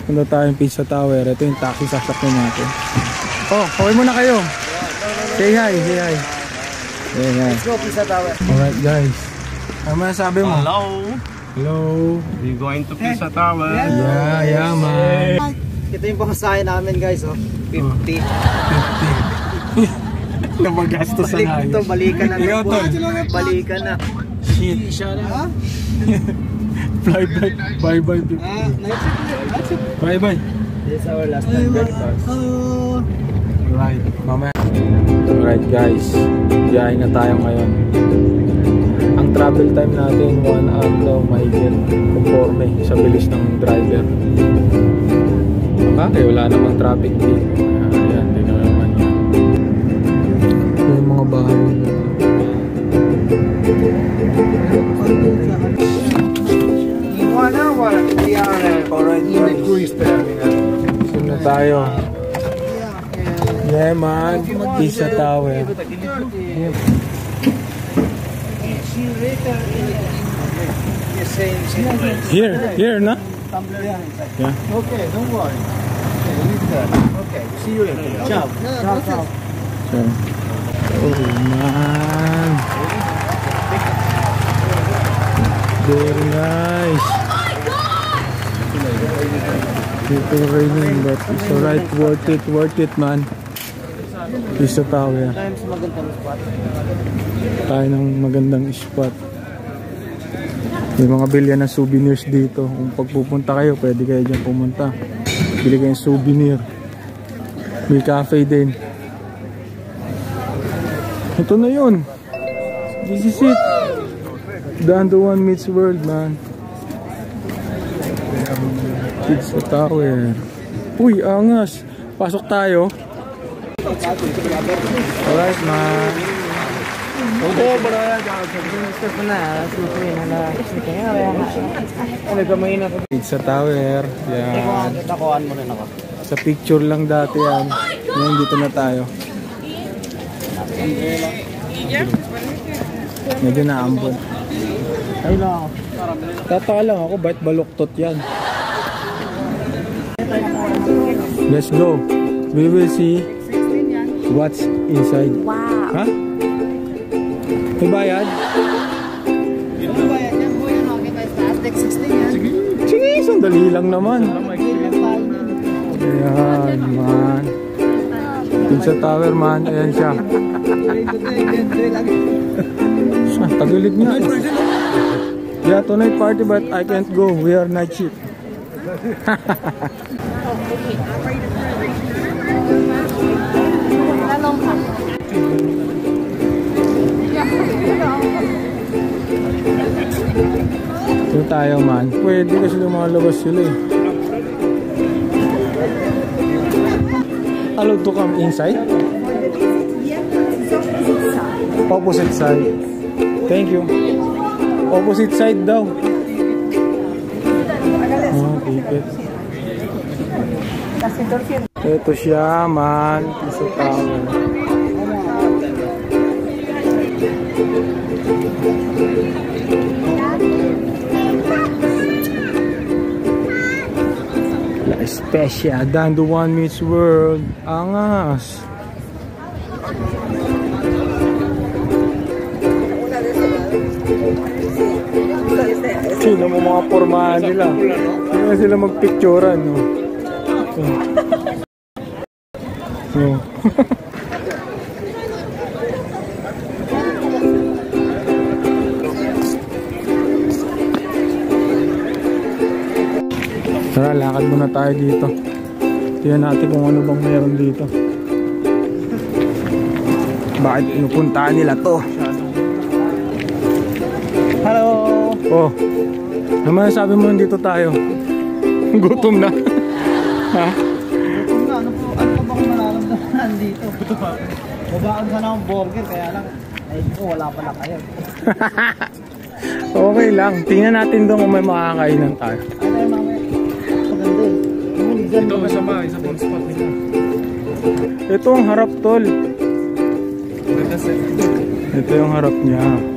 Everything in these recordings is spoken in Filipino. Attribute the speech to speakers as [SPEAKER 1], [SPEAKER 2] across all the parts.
[SPEAKER 1] Punta tayong Pizza Tower. Ito yung taxi sasakyan natin. Oh, kaway muna kayo. Say hi, say hi.
[SPEAKER 2] Let's go Pizza Tower.
[SPEAKER 1] Alright guys. Ano masasabi mo?
[SPEAKER 3] Hello.
[SPEAKER 1] Hello.
[SPEAKER 3] We going to Pizza Tower.
[SPEAKER 1] Yeah, man.
[SPEAKER 2] Ito yung pamasahe namin guys, oh. 50.
[SPEAKER 1] 50. Namagastos na
[SPEAKER 2] Ito, balikan na. Balikan na.
[SPEAKER 1] Shit. Bye bye. Bye bye.
[SPEAKER 2] This is our last time breakfast.
[SPEAKER 1] Right, mamaya. Alright guys, biyahe na tayo ngayon. Ang travel time natin 1 hour daw mahigit, conforme sa bilis ng driver. Okay, wala namang traffic dito. Ayan, di na naman yan. Yung mga bahay nila.
[SPEAKER 2] In 1 hour, we are already in the cruise terminal.
[SPEAKER 1] Sino na tayo? Yeah man, Pizza Tower. Here na? Yeah.
[SPEAKER 2] Okay, don't worry. Okay, see you later. Ciao. Ciao.
[SPEAKER 1] Oh man. Very nice. Dito raining but it's alright, worth it man. Pizza Tower. Tayo ng magandang spot. May mga bilya ng souvenirs dito. Kung pagpupunta kayo, pwede kayo dyan pumunta. Bili kayong souvenir. May cafe din. Ito na yun. This is it. Dan the one meets world, man. Pizza Tower. Uy, angas. Pasok tayo. Alright, man. Pizza Tower. Yan. Sa picture lang dati yan. Ngayon dito na tayo. Medyo naambon. Ay lang. Tataka lang ako, bakit baluktot yan? Let's go. We will see what's inside.
[SPEAKER 4] Wow.
[SPEAKER 1] Ha? May bayad?
[SPEAKER 2] Ano bayad yan? Boy, ano? Kita is like 16 yan.
[SPEAKER 1] Sige, sandali lang naman. Ayan, man. Pizza Tower, man. Ayan siya. Tagulig niya. Yeah, tonight party but I can't go. We are night shift. Ito tayo man. Pwede kasi lumalabas sila eh. Allowed to come inside? Opposite side. Thank you. Opposite side daw. Oh, ticket. Ito siya man. Pizza Tower. La Especia, Dan the one meets world. Angas. Sino mo mga pormahan nila? Sino sila magpicturean, no? So. Tara, lakad muna tayo dito. Tingnan natin kung ano bang meron dito. Bakit pinupuntahan nila to? Hello! Oh, naman sabi mo dito tayo. Gutom na. Ha?
[SPEAKER 2] Gutom na, ano pa bang nararamdaman dito? Babaan sana akong burger, kaya lang, ay ko, wala pala kayo.
[SPEAKER 1] Okay lang, tingnan natin doon kung may makakainan tayo.
[SPEAKER 2] Ano yung mamaya? Maganda eh.
[SPEAKER 3] Ito masama, isa pang spot nila.
[SPEAKER 1] Ito ang harap, tol. Ito yung harap niya.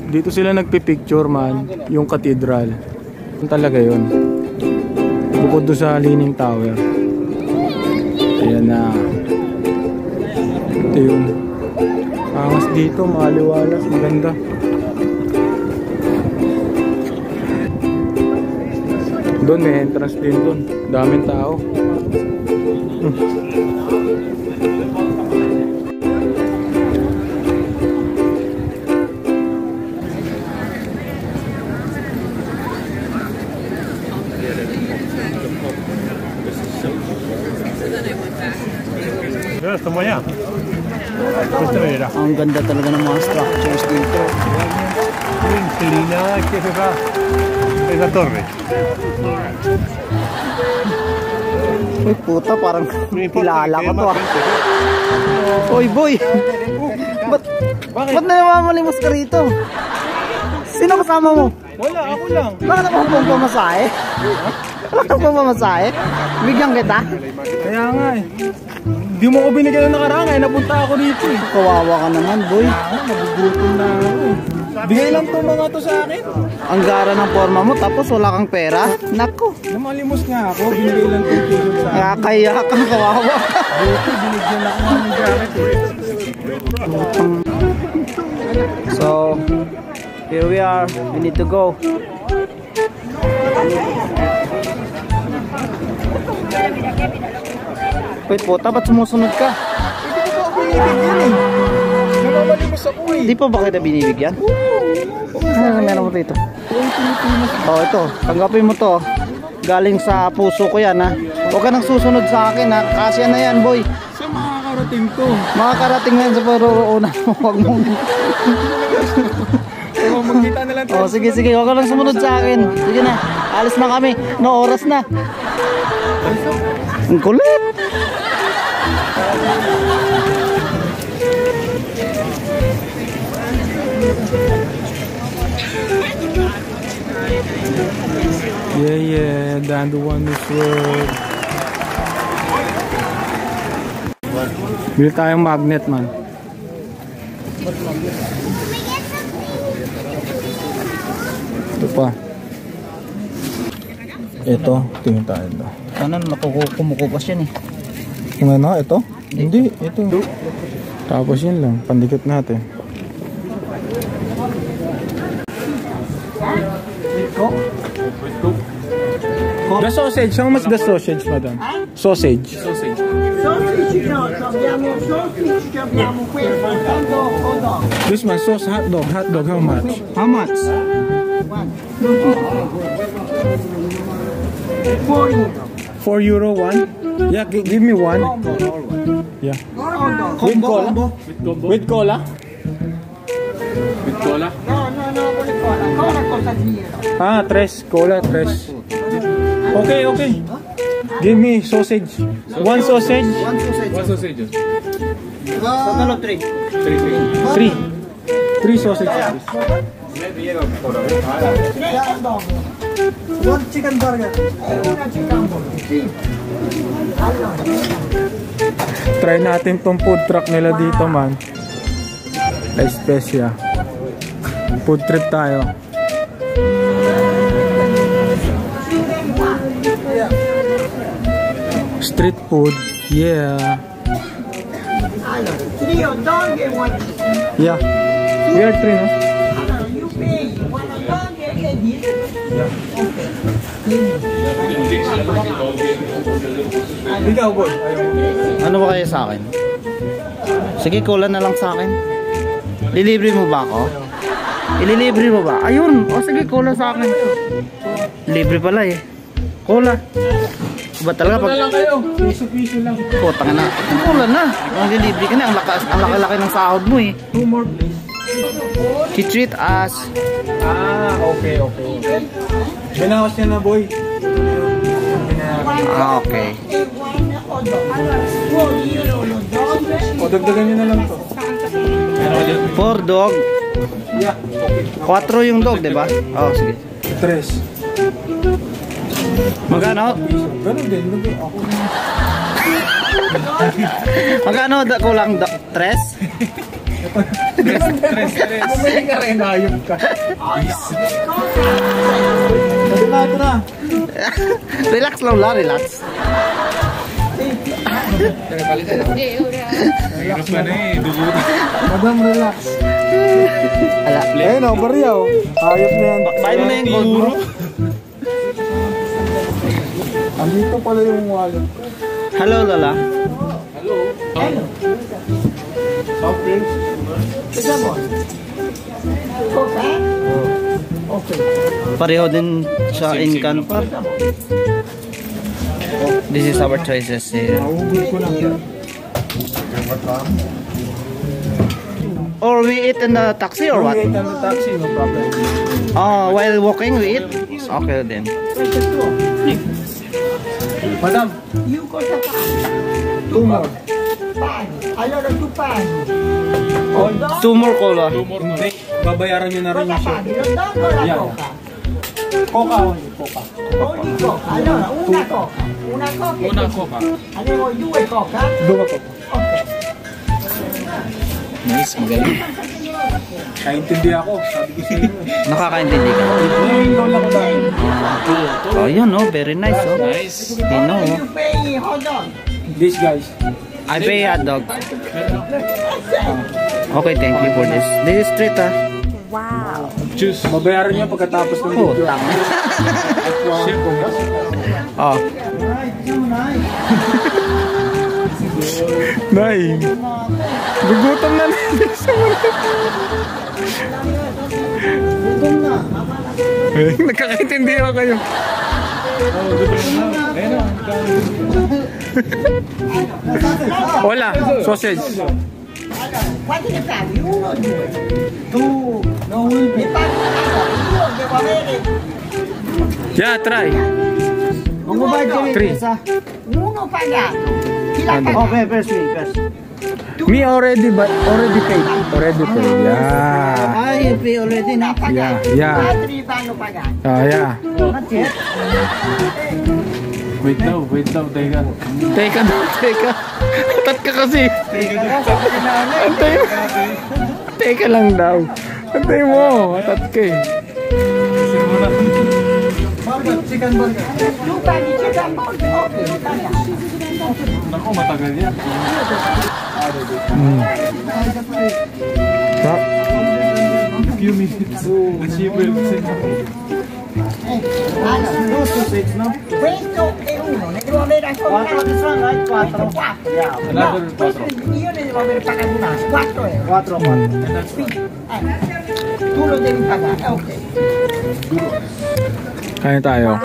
[SPEAKER 1] Dito sila nagpipicture man, yung cathedral. Yun talaga yun. Bukod doon sa Leaning Tower. Ayan na. Ito yun. Angas dito, maliwalas, maganda. Doon may entrance din doon. Daming tao.
[SPEAKER 3] Estamos allá.
[SPEAKER 2] Ang ganda talaga ng mga structures dito.
[SPEAKER 3] Inclinada que se va. Es la torre.
[SPEAKER 2] Uy, puta, parang kilala ko to ah. Uy, boy! Ba't namamalimos ka rito? Sino kasama mo?
[SPEAKER 1] Wala, ako lang.
[SPEAKER 2] Bakit ako pumamasahe? Bakit ako pumamasahe? Bigyan kita?
[SPEAKER 1] Kaya nga eh. Hindi mo ko binigyan ng nakaraan eh. Napunta ako dito eh.
[SPEAKER 2] Kawawa ka naman, boy.
[SPEAKER 1] Nagugutom na ako eh. Bigay lang to mga to sa akin.
[SPEAKER 2] Ang gara ng forma mo, tapos wala kang pera? Naku!
[SPEAKER 1] Namalimos nga ako. Binigay lang to sa akin.
[SPEAKER 2] Nakakaya kang kawawa.
[SPEAKER 1] Dito, binigyan ako ng jacket eh.
[SPEAKER 2] So, here we are. We need to go. Wait, puta, ba't sumusunod ka?
[SPEAKER 1] Hindi ko ako binibigyan eh. Namamalimos ako eh.
[SPEAKER 2] Di pa ba kita binibigyan? Ano meron mo dito? Oh, ito. Tanggapin mo to. Galing sa puso ko yan ha. Huwag ka nang susunod sa akin ha. Kasya na yan, boy.
[SPEAKER 1] Saan makakarating to?
[SPEAKER 2] Makakarating na yan sa paruroonan mo. Huwag mong...
[SPEAKER 1] So, magkita na lang tayo.
[SPEAKER 2] Oh, sige, sige. Huwag ka lang sumunod sa akin. Sige na. Alis na kami. No, oras na. Ang kulit.
[SPEAKER 1] Yeah, down the Wonders Road. Bili tayong magnet man. Ito pa. Ito, tingin tayo ito.
[SPEAKER 2] Ano, kumukupas yan eh.
[SPEAKER 1] Yung ano, ito? Hindi, ito. Tapos yun lang, pandikit natin. The sausage, how much the sausage, madam? Sausage.
[SPEAKER 4] Sausage abbiamo questo, hot dog.
[SPEAKER 1] This one, sauce hot dog, how much?
[SPEAKER 2] How much?
[SPEAKER 1] 4 euro one? Yeah, give me one. Yeah. With cola? With cola? With cola?
[SPEAKER 4] No, con le cola. Cola cosa dire?
[SPEAKER 1] Ah, 3. Cola, 3. Okay. Give me sausage. One sausage.
[SPEAKER 3] One sausage.
[SPEAKER 2] Totalo 3.
[SPEAKER 1] 3 sausages.
[SPEAKER 4] One chicken burger. Una chicken burger. Sì.
[SPEAKER 1] Try natin tong food truck nila dito, man. La Especia. Food trip tayo. Street food. Yeah.
[SPEAKER 4] Allora, 3 hot dog e one chicken.
[SPEAKER 1] Yeah. We are 3, no?
[SPEAKER 4] Allora, you pay one hot dog e this.
[SPEAKER 1] Ikaw, boy.
[SPEAKER 2] Ano ba kayo sa akin? Sige, cola na lang sa akin. Lilibre mo ba ako? Ililibre mo ba? Ayun. O sige, cola sa akin. Libre pala eh. Cola. Ba talaga pag...
[SPEAKER 1] lang kayo. Piso-piso lang.
[SPEAKER 2] Putang na. Cola na. Ang lilibre ka na. Ang laki-laki ng sahod mo eh.
[SPEAKER 1] 2 more, please.
[SPEAKER 2] He treat us.
[SPEAKER 1] Ah, okay. Binawas niya na, boy.
[SPEAKER 2] Ah, okay.
[SPEAKER 1] O, dagdagan niyo na lang to.
[SPEAKER 2] 4 dog.
[SPEAKER 1] Yeah.
[SPEAKER 2] 4 yung dog, diba? Oh, sige.
[SPEAKER 1] 3.
[SPEAKER 2] Magkano?
[SPEAKER 1] Ganun din. Ako na.
[SPEAKER 2] Magkano kulang 3?
[SPEAKER 1] Bumili ka rin, ayop ka. Ito na.
[SPEAKER 2] Relax lang la, relax.
[SPEAKER 3] Hirap ka na eh, dugutan.
[SPEAKER 1] Madam, relax.
[SPEAKER 2] Ala.
[SPEAKER 1] Ayun o, bariya o. Ayop na yan.
[SPEAKER 2] Bahay mo na yung gold mo.
[SPEAKER 1] Andito pala yung wallet ko.
[SPEAKER 2] Hello, Lola.
[SPEAKER 1] Soft drinks?
[SPEAKER 2] Pareho din sa Incan Park. This is our choices here.
[SPEAKER 1] Nahugod ko lang yan.
[SPEAKER 2] Or we eat in the taxi or what?
[SPEAKER 1] Wait on the taxi, no problem.
[SPEAKER 2] Oh, while walking we eat? Okay then.
[SPEAKER 1] Madam,
[SPEAKER 4] You cosa fai?
[SPEAKER 1] 2 more.
[SPEAKER 4] Pani. Allora tu pani.
[SPEAKER 2] Two more cola.
[SPEAKER 1] Hindi, babayaran nyo na rin
[SPEAKER 4] Cosa
[SPEAKER 1] yung share.
[SPEAKER 4] paghi? Lo dopo o la
[SPEAKER 1] Yeah.
[SPEAKER 4] coca?
[SPEAKER 1] Coca only, Coca.
[SPEAKER 4] Ogni coca. Allora, una coca. Una coca.
[SPEAKER 3] Una coca.
[SPEAKER 4] Abbiamo 2 coca.
[SPEAKER 1] 2 Coca.
[SPEAKER 4] Ok.
[SPEAKER 2] Nice, magaling.
[SPEAKER 1] Kaintindi ako, sabi ko sa inyo.
[SPEAKER 2] Nakakaintindi ka.
[SPEAKER 1] Yung lola ko dahil.
[SPEAKER 2] Oh, yun oh, very nice oh.
[SPEAKER 3] Nice.
[SPEAKER 2] You know oh.
[SPEAKER 4] You pay hot dog.
[SPEAKER 1] This guys.
[SPEAKER 2] I pay hot dog. Okay, thank you for this. This is treat ah.
[SPEAKER 3] Juice.
[SPEAKER 1] Babayaran nyo pagkatapos ng
[SPEAKER 2] Oh,
[SPEAKER 1] video.
[SPEAKER 2] tama.
[SPEAKER 1] Share ko.
[SPEAKER 2] Oh.
[SPEAKER 1] Nay, gugutom na natin sa Nagkakaintindi ako kayo. Wala, sausage.
[SPEAKER 4] Allora, quanti ne paghi? 1 o 2?
[SPEAKER 1] 2, no will
[SPEAKER 4] Ne paghi? Allora, io devo avere
[SPEAKER 1] Yeah, try. Three.
[SPEAKER 4] uno pagato. Chi l'ha pagato?
[SPEAKER 2] first me, first.
[SPEAKER 1] Me already paid. Already paid. Yeah.
[SPEAKER 2] Ah, you pay already na.
[SPEAKER 4] Pagato.
[SPEAKER 1] Yeah.
[SPEAKER 4] Gli altri vanno pagati.
[SPEAKER 1] Yeah.
[SPEAKER 2] Not yet.
[SPEAKER 3] Wait daw, teka.
[SPEAKER 1] Teka. Tat ka kasi. Antay mo. Teka lang daw. Antay mo. Tat ka eh.
[SPEAKER 2] Chicken burger.
[SPEAKER 4] Tu paghi chicken burger? Ok, pagato.
[SPEAKER 3] Naku, matagal yan.
[SPEAKER 1] Sarap.
[SPEAKER 3] Few minutes. Achievable.
[SPEAKER 4] Allora, questo è uno, ne devo avere ancora un altro. 4.
[SPEAKER 3] Another
[SPEAKER 4] No, questo io ne devo avere pagato un altro, 4 euro.
[SPEAKER 2] 4
[SPEAKER 4] Quindi, tu lo devi pagare, ok.
[SPEAKER 1] Kain tayo.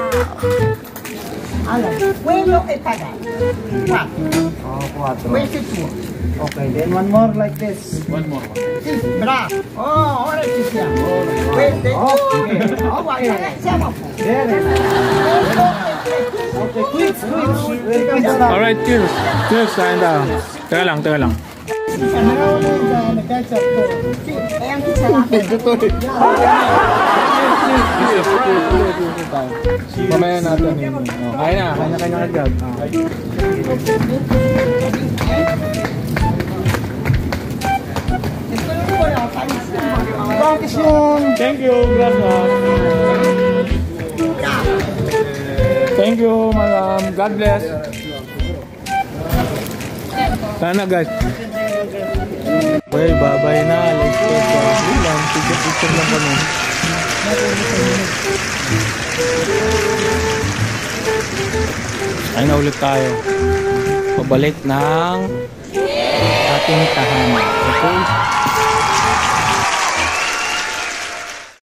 [SPEAKER 4] Allora, quello è pagato. 4.
[SPEAKER 2] Oh, 4.
[SPEAKER 4] Questo è tuo.
[SPEAKER 2] Okay, then one more like this.
[SPEAKER 3] One more.
[SPEAKER 4] Sì, bravo. Oh, ora ci siamo. Questo è tuo. Oh, guarda, siamo a fuoco.
[SPEAKER 2] Very nice.
[SPEAKER 4] Questo è tuo.
[SPEAKER 2] Okay, quick. Welcome to the...
[SPEAKER 1] Alright, cheers. Cheers, kain tayo. Teka lang.
[SPEAKER 4] Sì, e anche salato.
[SPEAKER 1] Mamaya natin yun. Oh, kain na agad.
[SPEAKER 4] E quello che volevo fare insieme.
[SPEAKER 1] Thank you, gracias. Thank you, madam. God bless. Sana guys. Okay, bye-bye na. Let's go. Picture lang kami. Ay na ulit tayo. Pabalik ng ating tahanan. Okay?